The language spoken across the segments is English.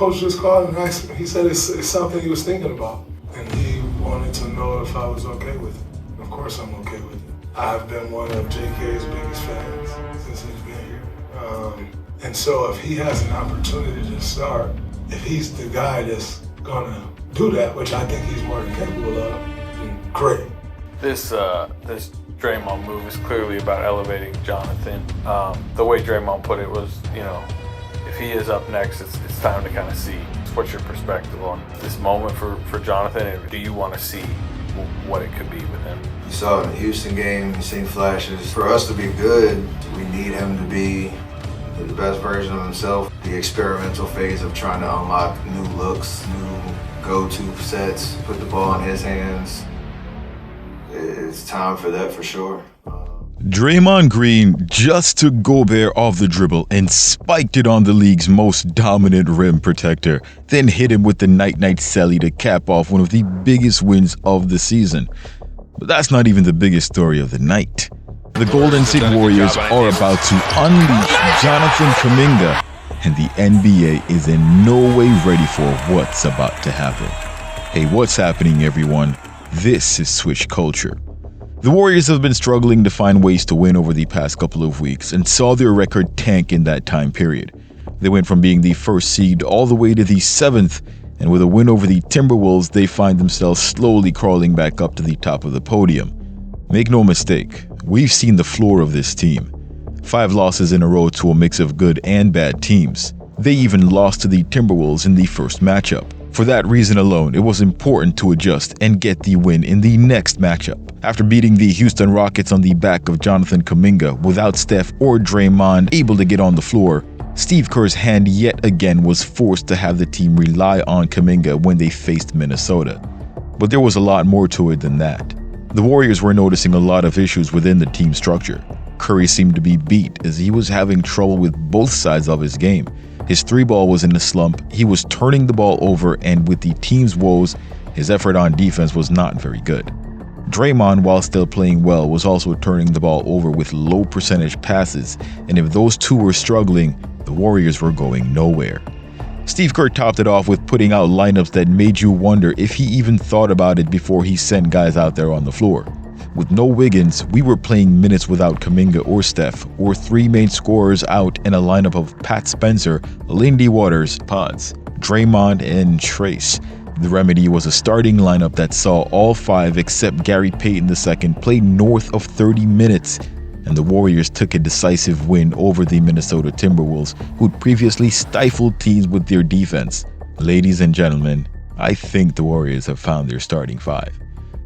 coach just called and asked me. He said it's something he was thinking about. And he wanted to know if I was okay with it. Of course I'm okay with it. I've been one of JK's biggest fans since he's been here. And so if he has an opportunity to start, if he's the guy that's gonna do that, which I think he's more than capable of, then great. This Draymond move is clearly about elevating Jonathan. The way Draymond put it was, if he is up next, it's time to kind of see. What's your perspective on this moment for Jonathan, and do you want to see what it could be with him? You saw it in the Houston game, you seen flashes. For us to be good, we need him to be the best version of himself. The experimental phase of trying to unlock new looks, new go-to sets, put the ball in his hands. It's time for that for sure. Draymond Green just took Gobert off the dribble and spiked it on the league's most dominant rim protector, then hit him with the night-night celly to cap off one of the biggest wins of the season. But that's not even the biggest story of the night. The Golden State Warriors are about to unleash Jonathan Kuminga, and the NBA is in no way ready for what's about to happen. Hey, what's happening, everyone? This is Switch Culture. The Warriors have been struggling to find ways to win over the past couple of weeks and saw their record tank in that time period. They went from being the first seed all the way to the 7th, and with a win over the Timberwolves, they find themselves slowly crawling back up to the top of the podium. Make no mistake, we've seen the floor of this team. 5 losses in a row to a mix of good and bad teams. They even lost to the Timberwolves in the first matchup. For that reason alone, it was important to adjust and get the win in the next matchup. After beating the Houston Rockets on the back of Jonathan Kuminga without Steph or Draymond able to get on the floor, Steve Kerr's hand yet again was forced to have the team rely on Kuminga when they faced Minnesota. But there was a lot more to it than that. The Warriors were noticing a lot of issues within the team structure. Curry seemed to be beat as he was having trouble with both sides of his game. His 3-ball was in a slump, he was turning the ball over, and with the team's woes, his effort on defense was not very good. Draymond, while still playing well, was also turning the ball over with low percentage passes, and if those two were struggling, the Warriors were going nowhere. Steve Kerr topped it off with putting out lineups that made you wonder if he even thought about it before he sent guys out there on the floor. With no Wiggins, we were playing minutes without Kuminga or Steph, or 3 main scorers out in a lineup of Pat Spencer, Lindy Waters, Pods, Draymond, and Trace. The remedy was a starting lineup that saw all 5 except Gary Payton II play north of 30 minutes, and the Warriors took a decisive win over the Minnesota Timberwolves, who'd previously stifled teams with their defense. Ladies and gentlemen, I think the Warriors have found their starting 5.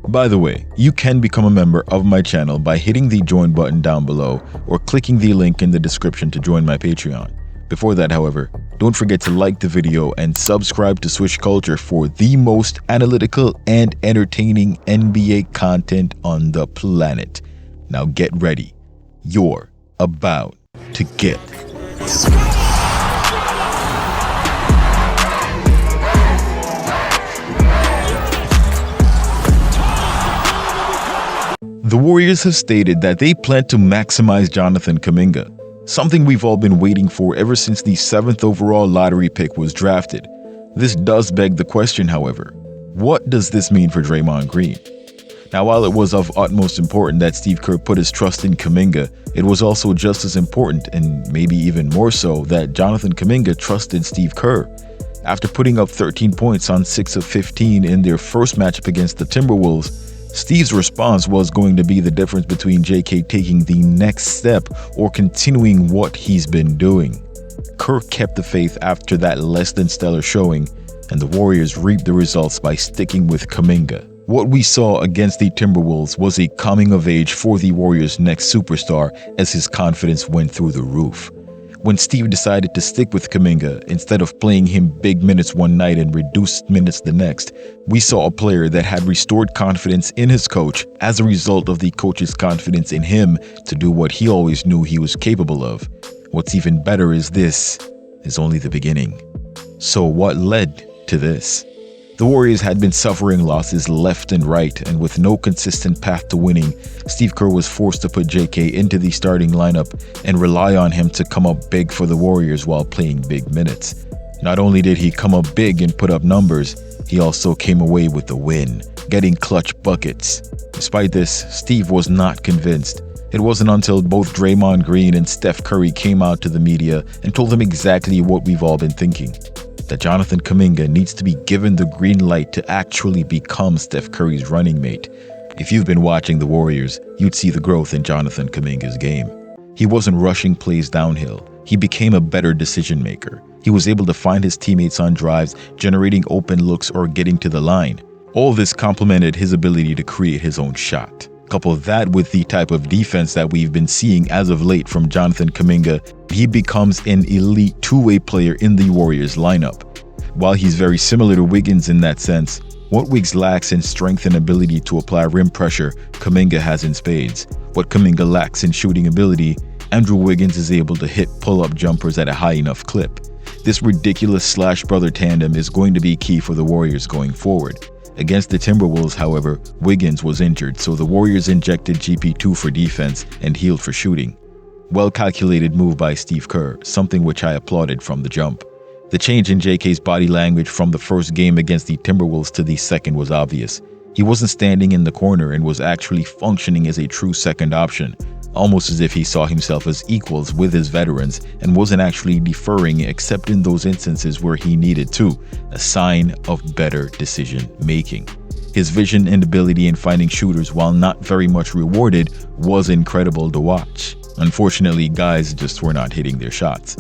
By the way, you can become a member of my channel by hitting the join button down below or clicking the link in the description to join my Patreon. Before that, however, don't forget to like the video and subscribe to Switch Culture for the most analytical and entertaining NBA content on the planet. Now get ready. You're about to get The Warriors have stated that they plan to maximize Jonathan Kuminga, something we've all been waiting for ever since the 7th overall lottery pick was drafted. This does beg the question, however, what does this mean for Draymond Green? Now, while it was of utmost importance that Steve Kerr put his trust in Kuminga, it was also just as important, and maybe even more so, that Jonathan Kuminga trusted Steve Kerr. After putting up 13 points on 6 of 15 in their first matchup against the Timberwolves, Steve's response was going to be the difference between JK taking the next step or continuing what he's been doing. Kerr kept the faith after that less than stellar showing, and the Warriors reaped the results by sticking with Kuminga. What we saw against the Timberwolves was a coming of age for the Warriors' next superstar as his confidence went through the roof. When Steve decided to stick with Kuminga instead of playing him big minutes one night and reduced minutes the next, we saw a player that had restored confidence in his coach as a result of the coach's confidence in him to do what he always knew he was capable of. What's even better is this is only the beginning. So what led to this? The Warriors had been suffering losses left and right, and with no consistent path to winning, Steve Kerr was forced to put JK into the starting lineup and rely on him to come up big for the Warriors while playing big minutes. Not only did he come up big and put up numbers, he also came away with the win, getting clutch buckets. Despite this, Steve was not convinced. It wasn't until both Draymond Green and Steph Curry came out to the media and told him exactly what we've all been thinking, that Jonathan Kuminga needs to be given the green light to actually become Steph Curry's running mate. If you've been watching the Warriors, you'd see the growth in Jonathan Kuminga's game. He wasn't rushing plays downhill. He became a better decision maker. He was able to find his teammates on drives, generating open looks or getting to the line. All this complemented his ability to create his own shot. Couple that with the type of defense that we've been seeing as of late from Jonathan Kuminga, he becomes an elite two-way player in the Warriors lineup. While he's very similar to Wiggins in that sense, what Wiggs lacks in strength and ability to apply rim pressure, Kuminga has in spades. What Kuminga lacks in shooting ability, Andrew Wiggins is able to hit pull-up jumpers at a high enough clip. This ridiculous slash-brother tandem is going to be key for the Warriors going forward. Against the Timberwolves, however, Wiggins was injured, so the Warriors injected GP2 for defense and Hield for shooting. Well-calculated move by Steve Kerr, something which I applauded from the jump. The change in JK's body language from the first game against the Timberwolves to the second was obvious. He wasn't standing in the corner and was actually functioning as a true second option, almost as if he saw himself as equals with his veterans and wasn't actually deferring except in those instances where he needed to, a sign of better decision making. His vision and ability in finding shooters, while not very much rewarded, was incredible to watch. Unfortunately, guys just were not hitting their shots.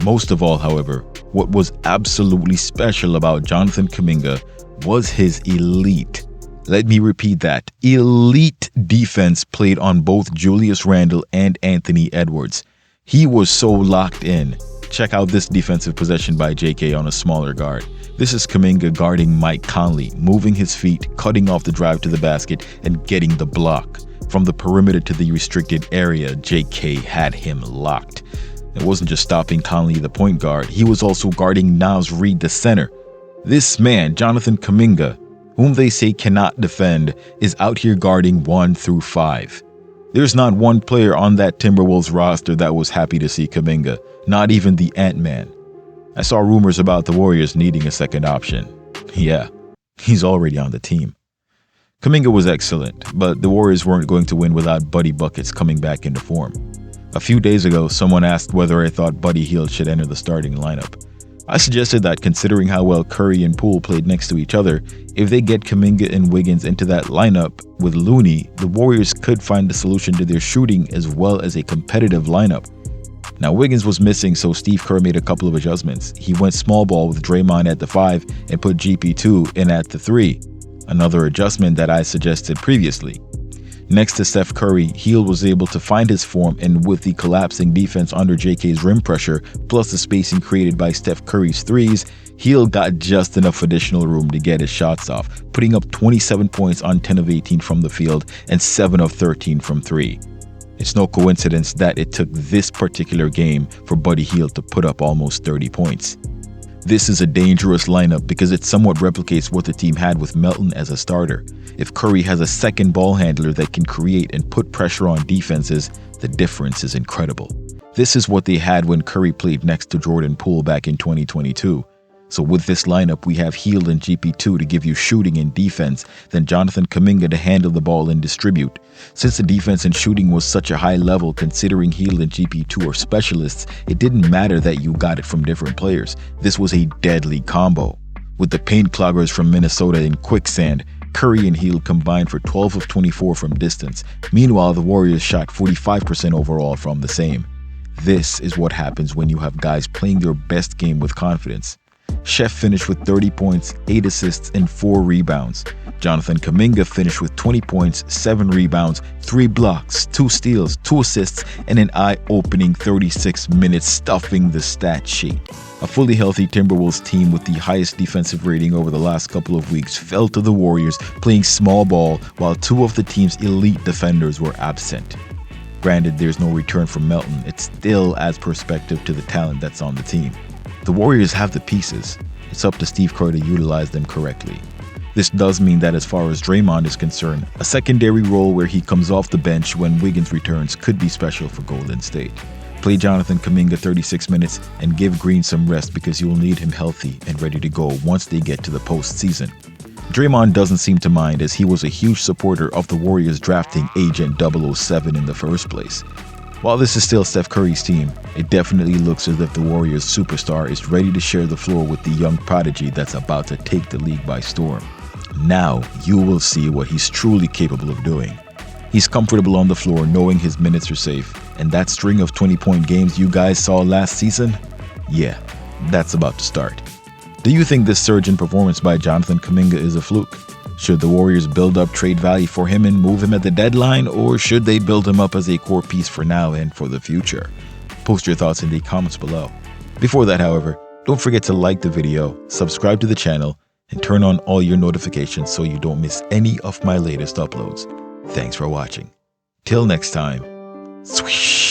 Most of all, however, what was absolutely special about Jonathan Kuminga was his elite, let me repeat that, elite defense played on both Julius Randle and Anthony Edwards. He was so locked in. Check out this defensive possession by JK on a smaller guard. This is Kuminga guarding Mike Conley, moving his feet, cutting off the drive to the basket, and getting the block. From the perimeter to the restricted area, JK had him locked. It wasn't just stopping Conley, the point guard, he was also guarding Naz Reid, the center. This man, Jonathan Kuminga, whom they say cannot defend, is out here guarding 1 through 5. There's not one player on that Timberwolves roster that was happy to see Kuminga, not even the Ant-Man. I saw rumors about the Warriors needing a second option. Yeah, he's already on the team. Kuminga was excellent, but the Warriors weren't going to win without Buddy Buckets coming back into form. A few days ago, someone asked whether I thought Buddy Hield should enter the starting lineup. I suggested that considering how well Curry and Poole played next to each other, if they get Kuminga and Wiggins into that lineup with Looney, the Warriors could find a solution to their shooting as well as a competitive lineup. Now, Wiggins was missing, so Steve Kerr made a couple of adjustments. He went small ball with Draymond at the 5 and put GP2 in at the 3, another adjustment that I suggested previously. Next to Steph Curry, Hield was able to find his form, and with the collapsing defense under JK's rim pressure, plus the spacing created by Steph Curry's threes, Hield got just enough additional room to get his shots off, putting up 27 points on 10 of 18 from the field and 7 of 13 from 3. It's no coincidence that it took this particular game for Buddy Hield to put up almost 30 points. This is a dangerous lineup because it somewhat replicates what the team had with Melton as a starter. If Curry has a second ball handler that can create and put pressure on defenses, the difference is incredible. This is what they had when Curry played next to Jordan Poole back in 2022. So with this lineup, we have Hield and GP2 to give you shooting and defense, then Jonathan Kuminga to handle the ball and distribute. Since the defense and shooting was such a high level, considering Hield and GP2 are specialists, it didn't matter that you got it from different players. This was a deadly combo. With the paint cloggers from Minnesota in quicksand, Curry and Hield combined for 12 of 24 from distance. Meanwhile, the Warriors shot 45% overall from the same. This is what happens when you have guys playing their best game with confidence. Chef finished with 30 points, 8 assists, and 4 rebounds. Jonathan Kuminga finished with 20 points, 7 rebounds, 3 blocks, 2 steals, 2 assists, and an eye-opening 36 minutes stuffing the stat sheet. A fully healthy Timberwolves team with the highest defensive rating over the last couple of weeks fell to the Warriors playing small ball while 2 of the team's elite defenders were absent. Granted, there's no return from Melton, it still adds perspective to the talent that's on the team. The Warriors have the pieces. It's up to Steve Kerr to utilize them correctly. This does mean that as far as Draymond is concerned, a secondary role where he comes off the bench when Wiggins returns could be special for Golden State. Play Jonathan Kuminga 36 minutes and give Green some rest because you will need him healthy and ready to go once they get to the postseason. Draymond doesn't seem to mind as he was a huge supporter of the Warriors drafting Agent 007 in the first place. While this is still Steph Curry's team, it definitely looks as if the Warriors superstar is ready to share the floor with the young prodigy that's about to take the league by storm. Now you will see what he's truly capable of doing. He's comfortable on the floor knowing his minutes are safe, and that string of 20-point games you guys saw last season? Yeah, that's about to start. Do you think this surge in performance by Jonathan Kuminga is a fluke? Should the Warriors build up trade value for him and move him at the deadline, or should they build him up as a core piece for now and for the future? Post your thoughts in the comments below. Before that, however, don't forget to like the video, subscribe to the channel, and turn on all your notifications so you don't miss any of my latest uploads. Thanks for watching. Till next time, swish!